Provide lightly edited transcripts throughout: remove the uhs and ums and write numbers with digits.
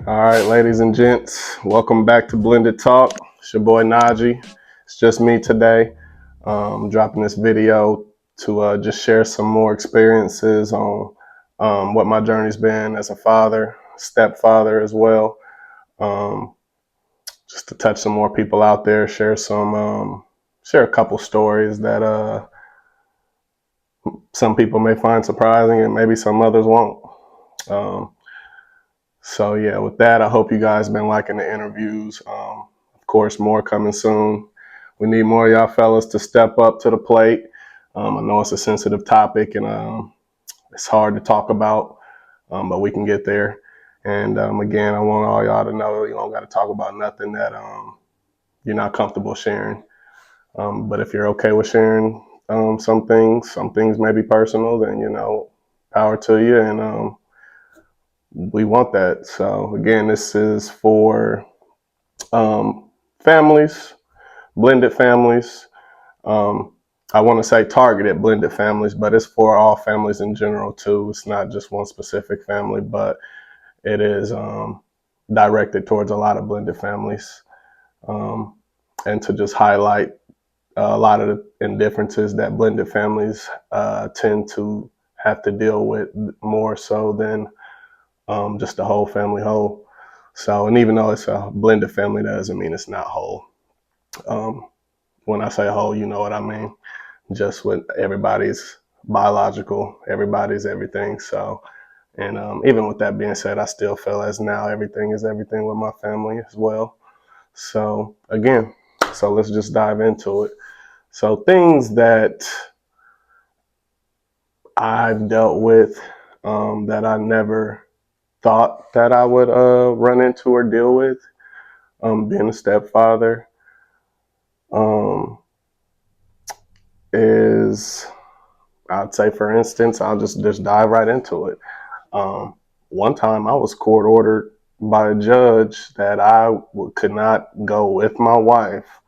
All right, ladies and gents, welcome back to Blended Talk. It's your boy Najee. It's just me today, dropping this video to just share some more experiences on what my journey's been as a father, stepfather as well. Um, just to touch some more people out there, share a couple stories that some people may find surprising and maybe some others won't. Um, So yeah, with that, I hope you guys been liking the interviews. Of course, more coming soon. We need more of y'all fellas to step up to the plate. I know it's a sensitive topic and it's hard to talk about, but we can get there. And again, I want all y'all to know you don't got to talk about nothing that you're not comfortable sharing. But if you're okay with sharing some things may be personal, then power to you. And we want that. So again, this is for families, blended families. Um, I want to say targeted blended families, but it's for all families in general too. It's not just one specific family, but it is directed towards a lot of blended families, um, and to just highlight a lot of the indifferences that blended families tend to have to deal with more so than just the whole family whole. So, and even though it's a blended family, that doesn't mean it's not whole. Um, when I say whole, you know what I mean. Just with everybody's biological, everybody's everything. So, and even with that being said, I still feel as now everything is everything with my family as well. So again, so let's just dive into it. So things that I've dealt with that I never thought that I would run into or deal with, being a stepfather, um, is I'd say, for instance, I'll just dive right into it. Um, One time I was court ordered by a judge that could not go with my wife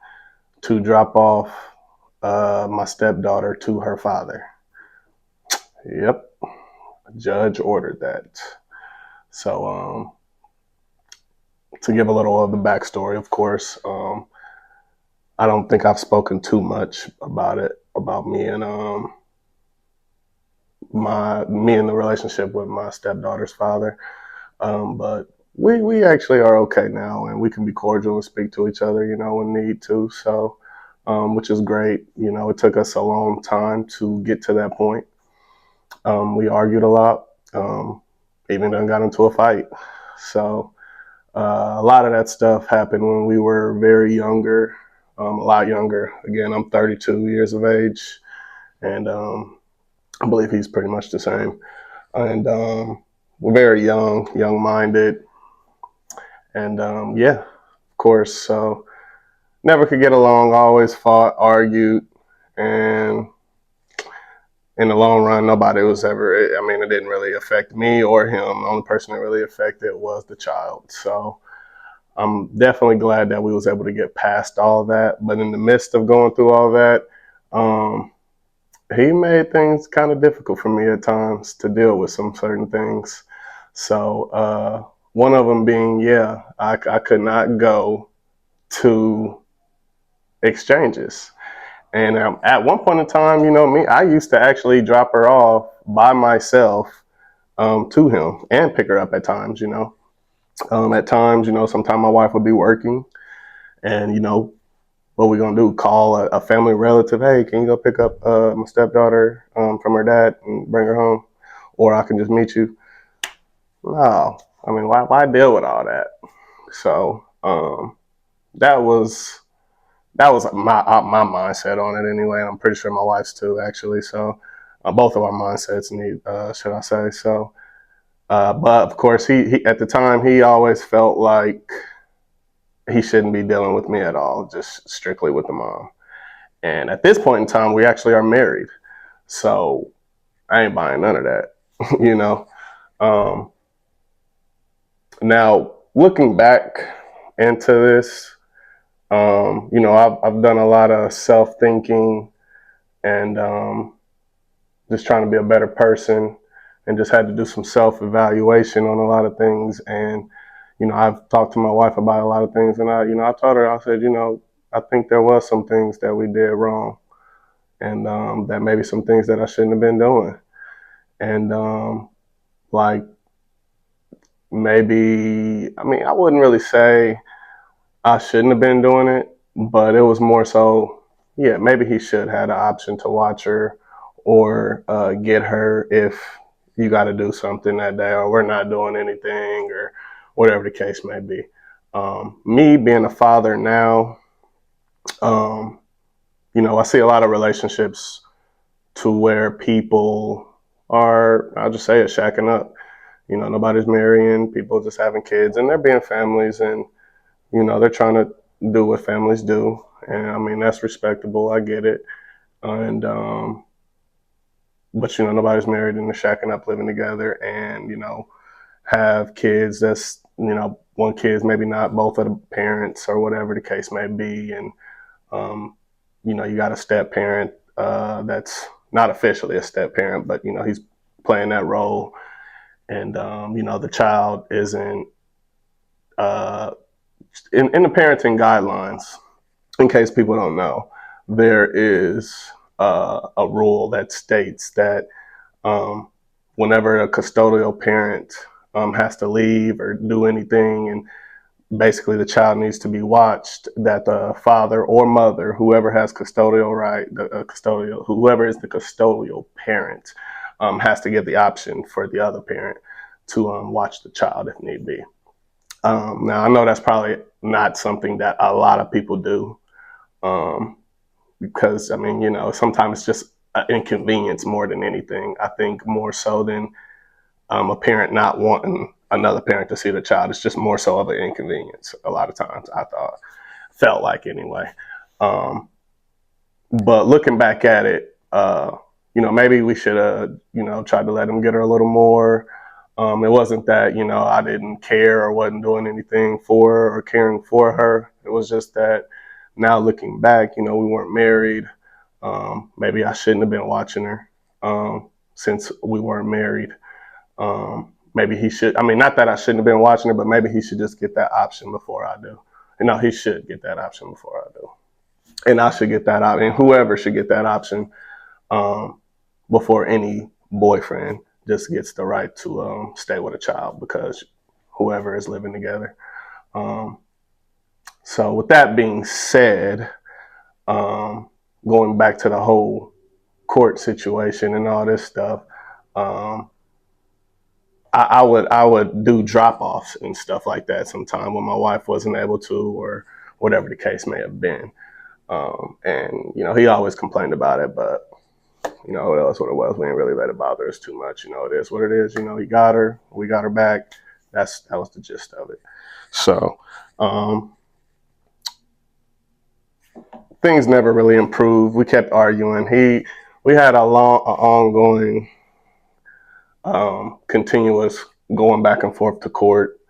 to drop off my stepdaughter to her father. Yep, a judge ordered that. So, to give a little of the backstory, of course, I don't think I've spoken too much about it, about me and the relationship with my stepdaughter's father. But we actually are okay now, and we can be cordial and speak to each other, when need to. So, which is great. It took us a long time to get to that point. We argued a lot, even then got into a fight. So, a lot of that stuff happened when we were very younger, a lot younger. Again, I'm 32 years of age, and I believe he's pretty much the same. And we're very young-minded, and yeah, of course. So never could get along. Always fought, argued, and in the long run, nobody was ever. I mean, it didn't really affect me or him. The only person it really affected was the child. So I'm definitely glad that we was able to get past all that. But in the midst of going through all that, um, he made things kind of difficult for me at times to deal with some certain things. So one of them being, yeah, I could not go to exchanges. And at one point in time, me, I used to actually drop her off by myself to him and pick her up at times. At times, sometimes my wife would be working, and what we gonna do? Call a family relative. Hey, can you go pick up my stepdaughter from her dad and bring her home, or I can just meet you. No, I mean, why deal with all that? So that was my mindset on it anyway. And I'm pretty sure my wife's too, actually. So both of our mindsets need, should I say? So, but of course, he at the time he always felt like he shouldn't be dealing with me at all, just strictly with the mom. And at this point in time, we actually are married, so I ain't buying none of that, you know. Um, Now looking back into this, I've done a lot of self thinking and just trying to be a better person, and just had to do some self evaluation on a lot of things. And I've talked to my wife about a lot of things, and I told her, I said, I think there was some things that we did wrong, and that maybe some things that I shouldn't have been doing, and like maybe, I mean, I wouldn't really say I shouldn't have been doing it, but it was more so, yeah, maybe he should have the option to watch her or get her if you got to do something that day or we're not doing anything or whatever the case may be. Me being a father now, um, I see a lot of relationships to where people are, I'll just say it, shacking up. Nobody's marrying, people just having kids and they're being families and, they're trying to do what families do. And I mean, that's respectable. I get it. And, but, nobody's married and they're shacking up, living together and, have kids that's, one kid's maybe not both of the parents or whatever the case may be. And, um, you got a step parent that's not officially a step parent, but, he's playing that role. And, the child isn't uh, in the parenting guidelines, in case people don't know, there is a rule that states that um, whenever a custodial parent has to leave or do anything, and basically the child needs to be watched, that the father or mother, whoever has custodial right, whoever is the custodial parent, has to give the option for the other parent to watch the child if need be. Now, I know that's probably not something that a lot of people do, um, because I mean, sometimes it's just an inconvenience more than anything. I think more so than a parent not wanting another parent to see the child. It's just more so of an inconvenience. A lot of times, felt like anyway. Um, but looking back at it, maybe we should have, tried to let him get her a little more. It wasn't that, I didn't care or wasn't doing anything for her or caring for her. It was just that now looking back, we weren't married. Maybe I shouldn't have been watching her since we weren't married. Maybe he should, I mean, not that I shouldn't have been watching her, but maybe he should just get that option before I do. He should get that option before I do. And I should get that option, and whoever should get that option um, before any boyfriend just gets the right to stay with a child because whoever is living together. Um, so, with that being said, um, going back to the whole court situation and all this stuff, um, I would do drop offs and stuff like that sometime when my wife wasn't able to, or whatever the case may have been. And he always complained about it, but it was what it was. We didn't really let it bother us too much. It is what it is. He got her, we got her back. That was the gist of it. So things never really improved. We kept arguing. We had ongoing, continuous going back and forth to court.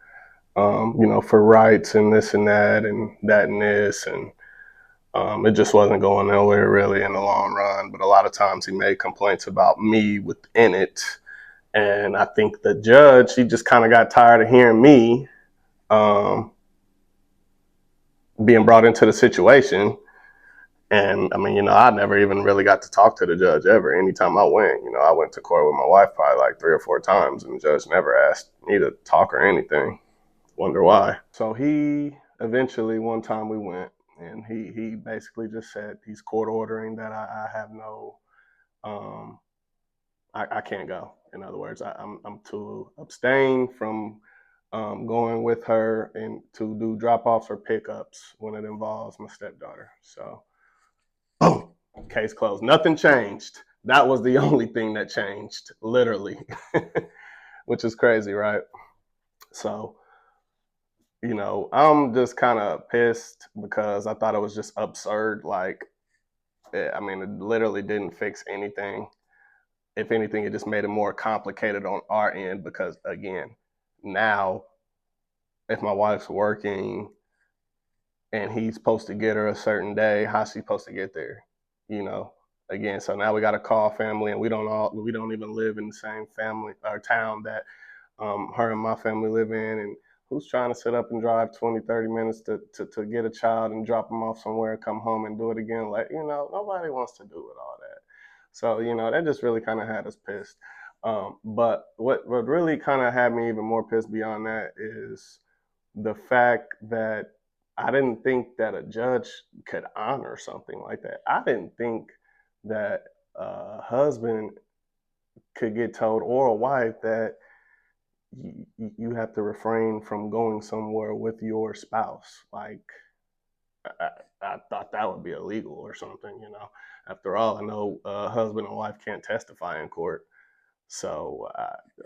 For rights and this and that and that and this and it just wasn't going nowhere really in the long run. But a lot of times he made complaints about me within it. And I think the judge, he just kind of got tired of hearing me um, being brought into the situation. And I mean, I never even really got to talk to the judge ever. Anytime I went, I went to court with my wife probably like 3 or 4 times, and the judge never asked me to talk or anything. Wonder why. So he eventually, one time we went, and he basically just said he's court ordering that I have no, um, I can't go. In other words, I'm to abstain from going with her and to do drop offs or pickups when it involves my stepdaughter. So, boom, case closed. Nothing changed. That was the only thing that changed, literally, which is crazy, right? So, I'm just kind of pissed because I thought it was just absurd. Like, I mean, it literally didn't fix anything. If anything, it just made it more complicated on our end because, again, now if my wife's working and he's supposed to get her a certain day, how's she supposed to get there? You know, again, so now we got to call family, and we don't even live in the same family or town that her and my family live in, and who's trying to sit up and drive 20, 30 minutes to get a child and drop them off somewhere, come home and do it again? Like, nobody wants to do it all that. So, that just really kind of had us pissed. But what really kind of had me even more pissed beyond that is the fact that I didn't think that a judge could honor something like that. I didn't think that a husband could get told, or a wife, that you have to refrain from going somewhere with your spouse. Like, I, I thought that would be illegal or something. After all, I know husband and wife can't testify in court. So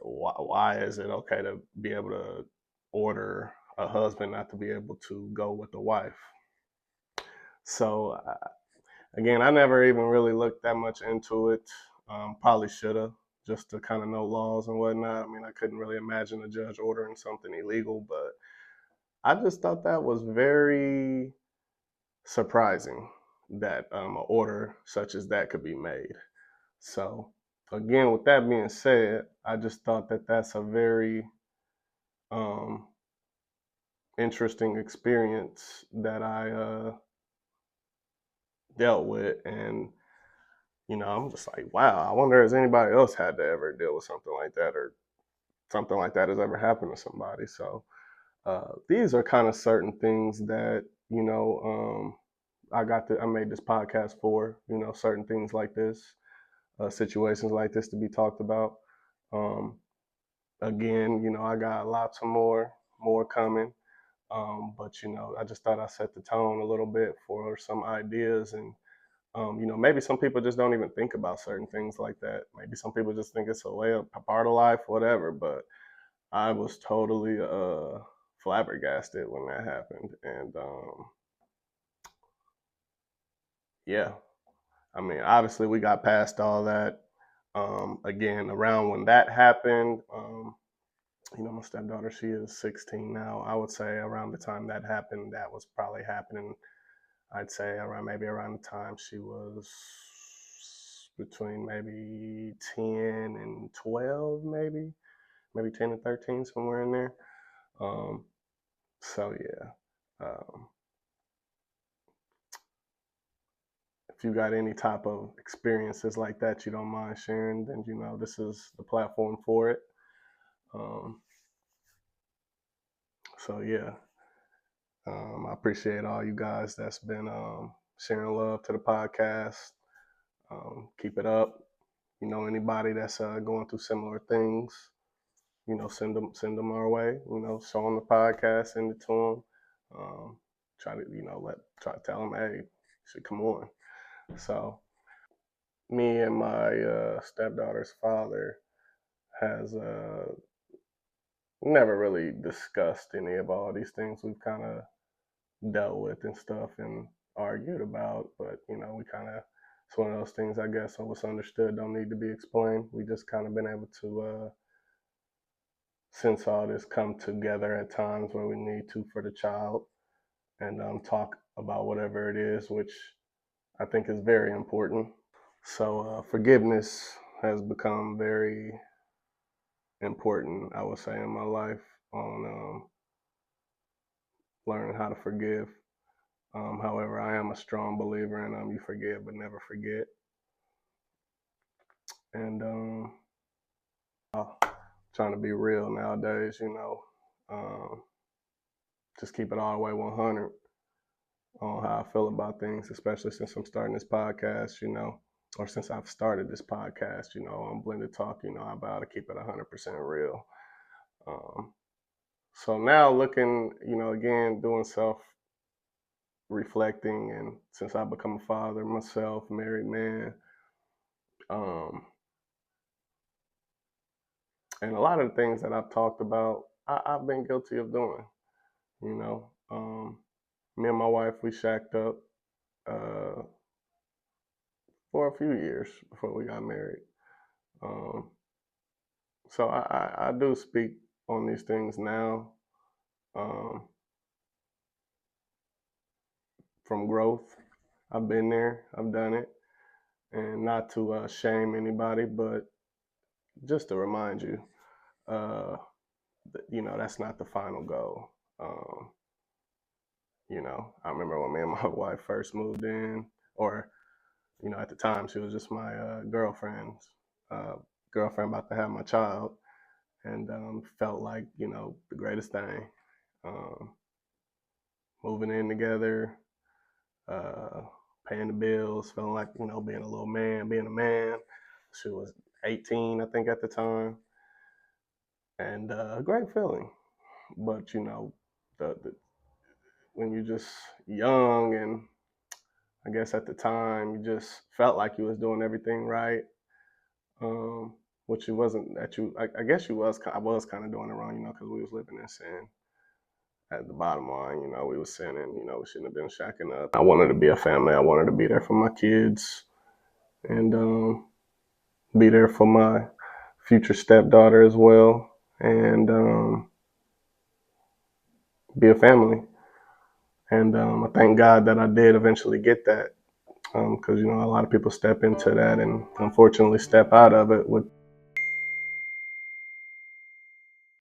why is it okay to be able to order a husband not to be able to go with the wife? So again, I never even really looked that much into it. Probably should have, just to kind of know laws and whatnot. I mean, I couldn't really imagine a judge ordering something illegal, but I just thought that was very surprising that an order such as that could be made. So again, with that being said, I just thought that that's a very um, interesting experience that I dealt with, and I'm just like, wow, I wonder has anybody else had to ever deal with something like that, or something like that has ever happened to somebody. So these are kind of certain things that I made this podcast for. Certain things like this, situations like this to be talked about. Um, Again, I got lots of more coming. But I just thought I set the tone a little bit for some ideas, and maybe some people just don't even think about certain things like that. Maybe some people just think it's a part of life, whatever. But I was totally flabbergasted when that happened, and yeah, I mean, obviously we got past all that. Again, around when that happened, my stepdaughter, she is 16 now. I would say around the time that happened, that was probably happening. I'd say around the time she was between maybe 10 and 12, maybe 10 and 13, somewhere in there. Um, so yeah, um, if you got any type of experiences like that you don't mind sharing, then this is the platform for it. Um, so yeah, I appreciate all you guys that's been sharing love to the podcast. Keep it up. Anybody that's going through similar things, send them our way. Show them the podcast, send it to them. Try to try to tell them, hey, you should come on. So me and my stepdaughter's father has never really discussed any of all these things we've kind of dealt with and stuff and argued about, but we kind of, it's one of those things, I guess, so what's understood don't need to be explained. We just kind of been able to since all this come together at times where we need to for the child, and talk about whatever it is, which I think is very important. So forgiveness has become very important, I would say, in my life, on learning how to forgive. However, I am a strong believer in you forgive but never forget. And trying to be real nowadays, just keep it all the way 100 on how I feel about things, especially since I'm starting this podcast, or since I've started this podcast, on Blended Talk, I vow to keep it 100% real. So now looking, again, doing self reflecting, and since I've become a father myself, married man, and a lot of the things that I've talked about, I've been guilty of doing. Me and my wife, we shacked up uh, for a few years before we got married. Um, so I do speak on these things now, um, from growth. I've been there, I've done it, and not to shame anybody, but just to remind you, uh, that's not the final goal. Um, I remember when me and my wife first moved in, or at the time she was just my uh, girlfriend about to have my child, and felt like the greatest thing. Um, Moving in together, uh, paying the bills, feeling like being a little man, being a man. She was 18, I think, at the time, and a great feeling. But the when you're just young, and I guess at the time you just felt like you was doing everything right, which it wasn't. That I guess you was. I was kind of doing it wrong, because we was living in sin. At the bottom line, we was sinning. We shouldn't have been shacking up. I wanted to be a family. I wanted to be there for my kids, and be there for my future stepdaughter as well, and be a family. And I thank God that I did eventually get that, because a lot of people step into that and unfortunately step out of it with